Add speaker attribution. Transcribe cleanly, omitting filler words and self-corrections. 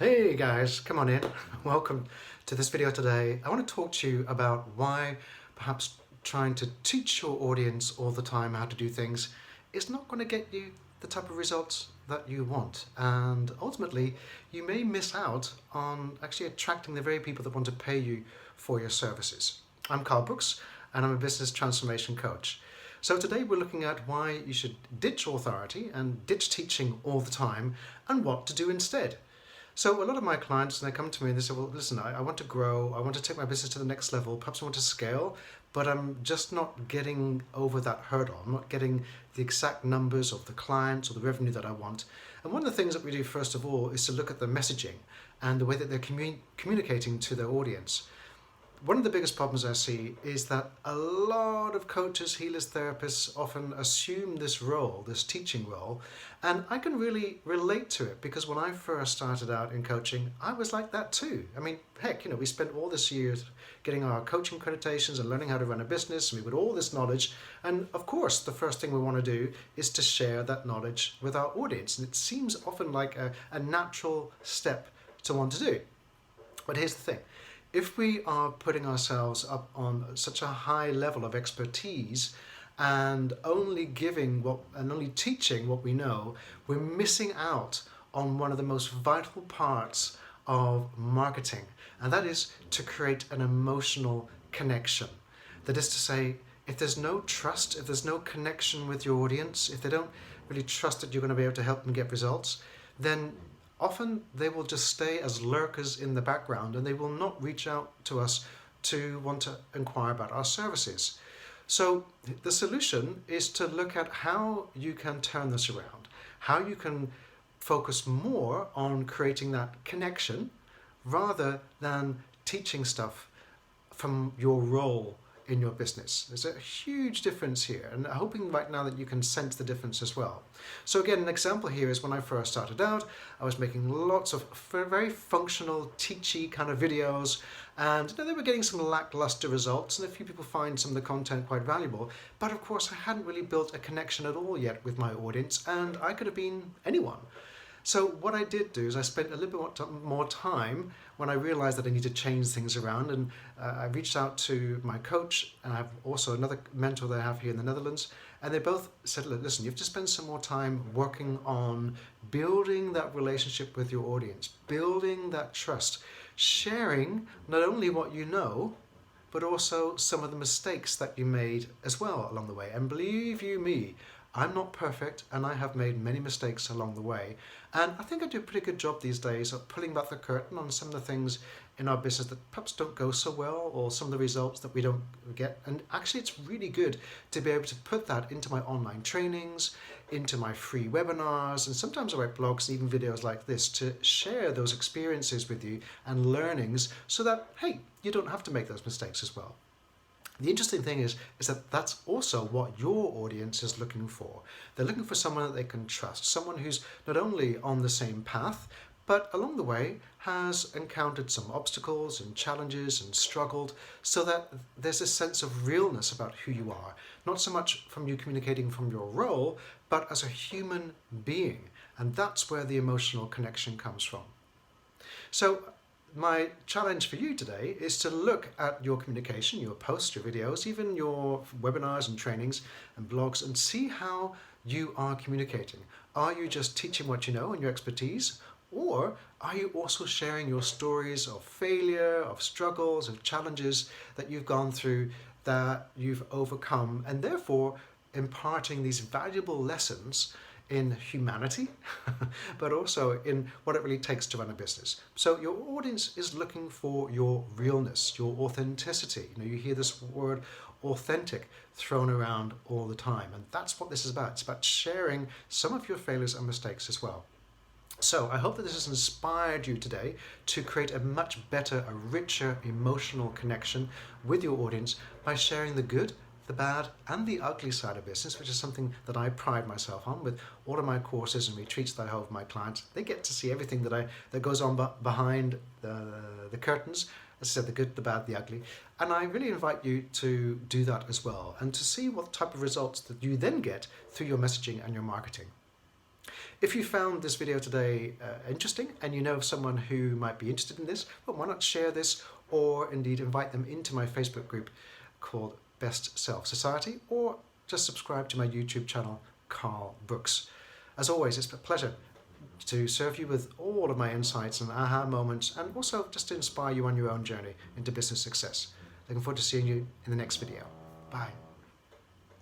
Speaker 1: Hey guys, come on in. Welcome to this video today. I want to talk to you about why perhaps trying to teach your audience all the time how to do things is not going to get you the type of results that you want. And ultimately, you may miss out on actually attracting the very people that want to pay you for your services. I'm Carl Brooks, and I'm a business transformation coach. So today we're looking at why you should ditch authority and ditch teaching all the time and what to do instead. So a lot of my clients, they come to me and they say, well, listen, I want to grow, I want to take my business to the next level, perhaps I want to scale, but I'm just not getting over that hurdle. I'm not getting the exact numbers of the clients or the revenue that I want. And one of the things that we do first of all is to look at the messaging and the way that they're communicating to their audience. One of the biggest problems I see is that a lot of coaches, healers, therapists often assume this role, this teaching role, and I can really relate to it because when I first started out in coaching, I was like that too. I mean, heck, we spent all this years getting our coaching accreditations and learning how to run a business, and we got all this knowledge, and of course, the first thing we want to do is to share that knowledge with our audience, and it seems often like a natural step to want to do. But here's the thing. If we are putting ourselves up on such a high level of expertise and only only teaching what we know, we're missing out on one of the most vital parts of marketing, and that is to create an emotional connection. That is to say, if there's no trust, if there's no connection with your audience, if they don't really trust that you're going to be able to help them get results, then often they will just stay as lurkers in the background and they will not reach out to us to want to inquire about our services. So the solution is to look at how you can turn this around, how you can focus more on creating that connection rather than teaching stuff from your role in your business. There's a huge difference here, and I'm hoping right now that you can sense the difference as well. So again, an example here is when I first started out, I was making lots of very functional, teachy kind of videos, and they were getting some lackluster results, and a few people find some of the content quite valuable, but of course I hadn't really built a connection at all yet with my audience, and I could have been anyone. So what I did do is I spent a little bit more time when I realized that I need to change things around, and I reached out to my coach, and I have also another mentor that I have here in the Netherlands, and they both said, look, listen, you have to spend some more time working on building that relationship with your audience, building that trust, sharing not only what you know, but also some of the mistakes that you made as well along the way. And believe you me, I'm not perfect, and I have made many mistakes along the way. And I think I do a pretty good job these days of pulling back the curtain on some of the things in our business that perhaps don't go so well, or some of the results that we don't get. And actually, it's really good to be able to put that into my online trainings, into my free webinars, and sometimes I write blogs and even videos like this to share those experiences with you and learnings so that, hey, you don't have to make those mistakes as well. The interesting thing is that that's also what your audience is looking for. They're looking for someone that they can trust, someone who's not only on the same path, but along the way has encountered some obstacles and challenges and struggled, so that there's a sense of realness about who you are. Not so much from you communicating from your role, but as a human being. And that's where the emotional connection comes from. So my challenge for you today is to look at your communication, your posts, your videos, even your webinars and trainings and blogs, and see how you are communicating. Are you just teaching what you know and your expertise? Or are you also sharing your stories of failure, of struggles, of challenges that you've gone through, that you've overcome, and therefore imparting these valuable lessons in humanity, but also in what it really takes to run a business. So your audience is looking for your realness, your authenticity. You hear this word authentic thrown around all the time, and that's what this is about. It's about sharing some of your failures and mistakes as well. So I hope that this has inspired you today to create a much better, a richer emotional connection with your audience by sharing the good, the bad and the ugly side of business, which is something that I pride myself on with all of my courses and retreats that I hold with my clients. They get to see everything that goes on behind the curtains, as I said, the good, the bad, the ugly. And I really invite you to do that as well, and to see what type of results that you then get through your messaging and your marketing. If you found this video today interesting and you know of someone who might be interested in this, well, why not share this or indeed invite them into my Facebook group called Best Self Society, or just subscribe to my YouTube channel, Carl Brooks. As always, it's a pleasure to serve you with all of my insights and aha moments, and also just to inspire you on your own journey into business success. Looking forward to seeing you in the next video. Bye.